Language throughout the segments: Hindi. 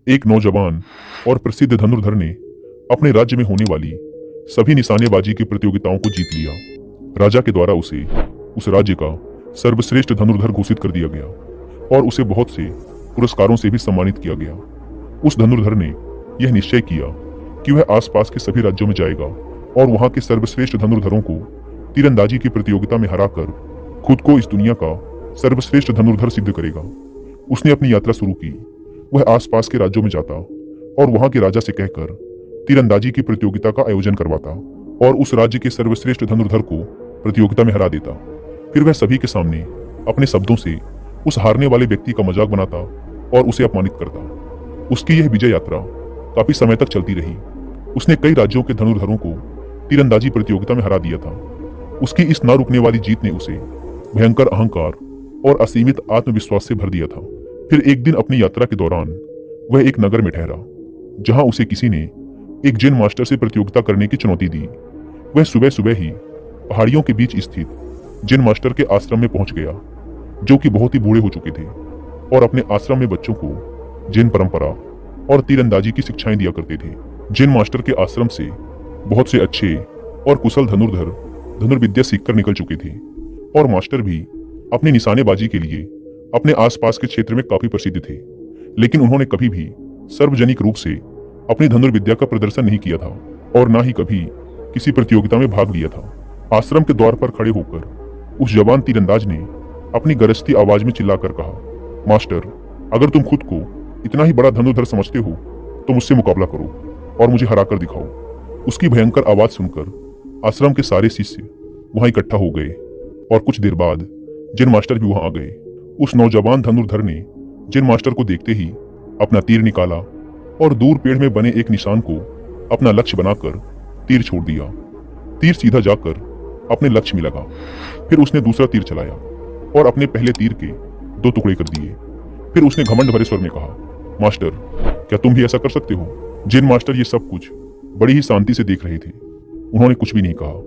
एक नौजवान और प्रसिद्ध धनुर्धर ने अपने राज्य में होने वाली सभी निशानेबाजी की प्रतियोगिताओं को जीत लिया। राजा के द्वारा उसे उस राज्य का सर्वश्रेष्ठ धनुर्धर घोषित कर दिया गया और उसे बहुत से पुरस्कारों से भी सम्मानित किया गया। उस धनुर्धर ने यह निश्चय किया कि वह आसपास के सभी राज्यों में जाएगा और वहां के सर्वश्रेष्ठ धनुर्धरों को तीरंदाजी की प्रतियोगिता में हराकर खुद को इस दुनिया का सर्वश्रेष्ठ धनुर्धर सिद्ध करेगा। उसने अपनी यात्रा शुरू की। वह आसपास के राज्यों में जाता और वहां के राजा से कहकर तीरंदाजी की प्रतियोगिता का आयोजन करवाता और उस राज्य के सर्वश्रेष्ठ धनुर्धर को प्रतियोगिता में हरा देता। फिर वह सभी के सामने अपने शब्दों से उस हारने वाले व्यक्ति का मजाक बनाता और उसे अपमानित करता। उसकी यह विजय यात्रा काफी समय तक चलती रही। उसने कई राज्यों के धनुर्धरों को तीरंदाजी प्रतियोगिता में हरा दिया था। उसकी इस ना रुकने वाली जीत ने उसे भयंकर अहंकार और असीमित आत्मविश्वास से भर दिया था। फिर एक दिन अपनी यात्रा के दौरान वह एक नगर में ठहरा, जहां उसे किसी ने एक जिन मास्टर से प्रतियोगिता करने की चुनौती दी। वह सुबह सुबह ही पहाड़ियों के बीच स्थित जिन मास्टर के आश्रम में पहुंच गया, जो कि बहुत ही बूढ़े हो चुके थे और अपने आश्रम में बच्चों को जिन परंपरा और तीरंदाजी की शिक्षाएं दिया करते थे। जिन मास्टर के आश्रम से बहुत से अच्छे और कुशल धनुर्धर धनुर्विद्या सीखकर निकल चुके थे और मास्टर भी अपनी निशानेबाजी के लिए अपने आसपास के क्षेत्र में काफी प्रसिद्ध थे। लेकिन उन्होंने कभी भी सार्वजनिक रूप से अपनी धनुर्विद्या का प्रदर्शन नहीं किया था और ना ही कभी किसी प्रतियोगिता में भाग लिया था। आश्रम के द्वार पर खड़े होकर उस जवान तीरंदाज ने अपनी गरजती आवाज में चिल्लाकर कहा, मास्टर, अगर तुम खुद को इतना ही बड़ा धनुर्धर समझते हो तो मुझसे मुकाबला करो और मुझे हराकर दिखाओ। उसकी भयंकर आवाज सुनकर आश्रम के सारे शिष्य वहां इकट्ठा हो गए और कुछ देर बाद जिन मास्टर भी वहां आ गए। उस नौजवान धनुर्धर ने जिन मास्टर को देखते ही अपना तीर निकाला और दूर पेड़ में बने एक निशान को अपना लक्ष्य बनाकर तीर छोड़ दिया। तीर सीधा जाकर अपने लक्ष्य में लगा। फिर उसने दूसरा तीर चलाया और अपने पहले तीर के 2 टुकड़े कर दिए। फिर उसने घमंड भरे स्वर में कहा, मास्टर, क्या तुम भी ऐसा कर सकते हो? जिन मास्टर ये सब कुछ बड़ी ही शांति से देख रहे थे। उन्होंने कुछ भी नहीं कहा,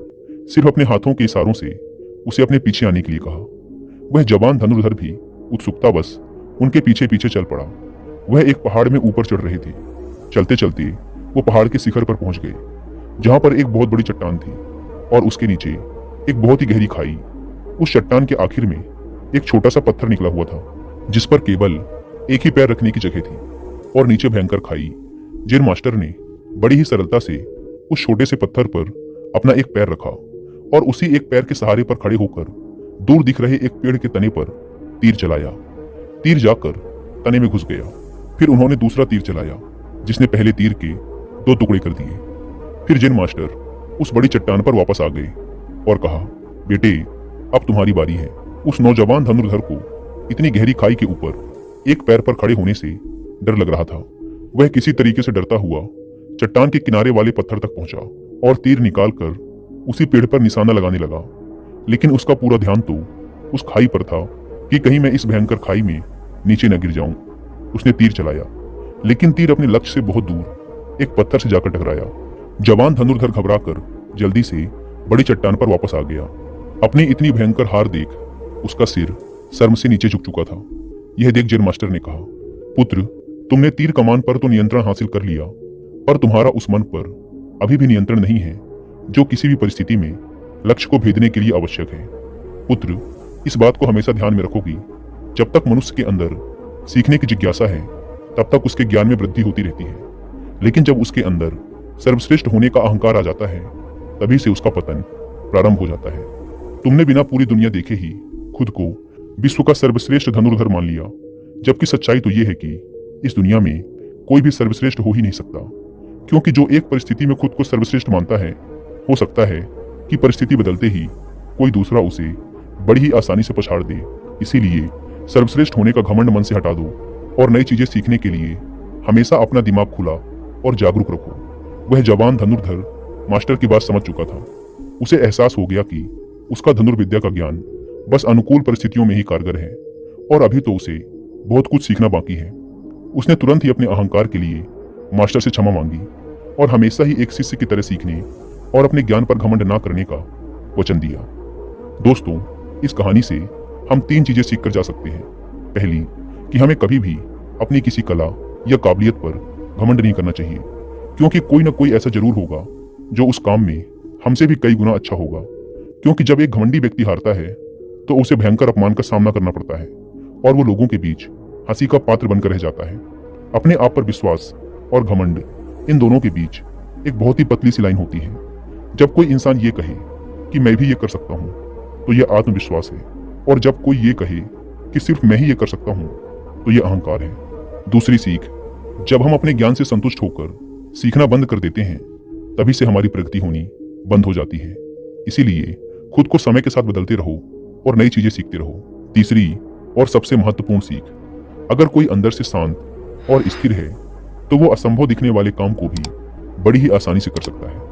सिर्फ अपने हाथों के इशारों से उसे अपने पीछे आने के लिए कहा। वह जवान धनुर्धर भी उत्सुकतावश उनके पीछे पीछे चल पड़ा। वह एक पहाड़ में ऊपर चढ़ रहे थे। चलते चलते वो पहाड़ के शिखर पर पहुंच गए, जहां पर एक बहुत बड़ी चट्टान थी और उसके नीचे एक बहुत ही गहरी खाई। उस चट्टान के आखिर में एक छोटा सा पत्थर निकला हुआ था, जिस पर केवल एक ही पैर रखने की जगह थी और नीचे भयंकर खाई। जिन मास्टर ने बड़ी ही सरलता से उस छोटे से पत्थर पर अपना एक पैर रखा और उसी एक पैर के सहारे पर खड़े होकर दूर दिख रहे एक पेड़ के तने पर तीर चलाया। तीर जाकर तने में घुस गया। फिर उन्होंने दूसरा तीर चलाया, जिसने पहले तीर के 2 टुकड़े कर दिए। फिर जिन मास्टर उस बड़ी चट्टान पर वापस आ गए और कहा, बेटे, अब तुम्हारी बारी है। उस नौजवान धनुर्धर को इतनी गहरी खाई के ऊपर एक पैर पर खड़े होने से डर लग रहा था। वह किसी तरीके से डरता हुआ चट्टान के किनारे वाले पत्थर तक पहुंचा और तीर निकालकर उसी पेड़ पर निशाना लगाने लगा। लेकिन उसका पूरा ध्यान तो उस खाई पर था कि कहीं मैं इस भयंकर खाई में नीचे न गिर जाऊं। उसने तीर चलाया, लेकिन तीर अपने लक्ष्य से बहुत दूर एक पत्थर से जाकर टकराया। जवान धनुर्धर घबराकर जल्दी से बड़ी चट्टान पर वापस आ गया। अपनी इतनी भयंकर हार देख उसका सिर शर्म से नीचे झुक चुका था। यह देख जिन मास्टर ने कहा, पुत्र, तुमने तीर कमान पर तो नियंत्रण हासिल कर लिया, पर तुम्हारा उस मन पर अभी भी नियंत्रण नहीं है जो किसी भी परिस्थिति में लक्ष्य को भेदने के लिए आवश्यक है। पुत्र, इस बात को हमेशा ध्यान में रखोगी। जब तक मनुष्य के अंदर सीखने की जिज्ञासा है, तब तक उसके ज्ञान में वृद्धि होती रहती है। लेकिन जब उसके अंदर सर्वश्रेष्ठ होने का अहंकार आ जाता है, तभी से उसका पतन प्रारंभ हो जाता है। तुमने बिना पूरी दुनिया देखे ही खुद को विश्व का सर्वश्रेष्ठ धनुर्धर मान लिया, जबकि सच्चाई तो यह है कि इस दुनिया में कोई भी सर्वश्रेष्ठ हो ही नहीं सकता। क्योंकि जो एक परिस्थिति में खुद को सर्वश्रेष्ठ मानता है, हो सकता है कि परिस्थिति बदलते ही कोई दूसरा उसे बड़ी ही आसानी से पछाड़ दे। इसीलिए सर्वश्रेष्ठ होने का घमंड मन से हटा दो और नई चीजें सीखने के लिए हमेशा अपना दिमाग खुला और जागरूक रखो। वह जवान धनुर्धर मास्टर की बात समझ चुका था। उसे एहसास हो गया कि उसका धनुर्विद्या का ज्ञान बस अनुकूल परिस्थितियों में ही कारगर है और अभी तो उसे बहुत कुछ सीखना बाकी है। उसने तुरंत ही अपने अहंकार के लिए मास्टर से क्षमा मांगी और हमेशा ही एक शिष्य की तरह सीखने और अपने ज्ञान पर घमंड ना करने का वचन दिया। दोस्तों, इस कहानी से हम 3 चीजें सीख कर जा सकते हैं। पहली, कि हमें कभी भी अपनी किसी कला या काबिलियत पर घमंड नहीं करना चाहिए, क्योंकि कोई ना कोई ऐसा जरूर होगा जो उस काम में हमसे भी कई गुना अच्छा होगा। क्योंकि जब एक घमंडी व्यक्ति हारता है तो उसे भयंकर अपमान का सामना करना पड़ता है और वो लोगों के बीच हंसी का पात्र बनकर रह जाता है। अपने आप पर विश्वास और घमंड, इन दोनों के बीच एक बहुत ही पतली सी लाइन होती है। जब कोई इंसान ये कहे कि मैं भी ये कर सकता हूँ तो यह आत्मविश्वास है, और जब कोई ये कहे कि सिर्फ मैं ही ये कर सकता हूँ तो यह अहंकार है। दूसरी सीख, जब हम अपने ज्ञान से संतुष्ट होकर सीखना बंद कर देते हैं तभी से हमारी प्रगति होनी बंद हो जाती है। इसीलिए खुद को समय के साथ बदलते रहो और नई चीजें सीखते रहो। तीसरी और सबसे महत्वपूर्ण सीख, अगर कोई अंदर से शांत और स्थिर है तो वो असंभव दिखने वाले काम को भी बड़ी ही आसानी से कर सकता है।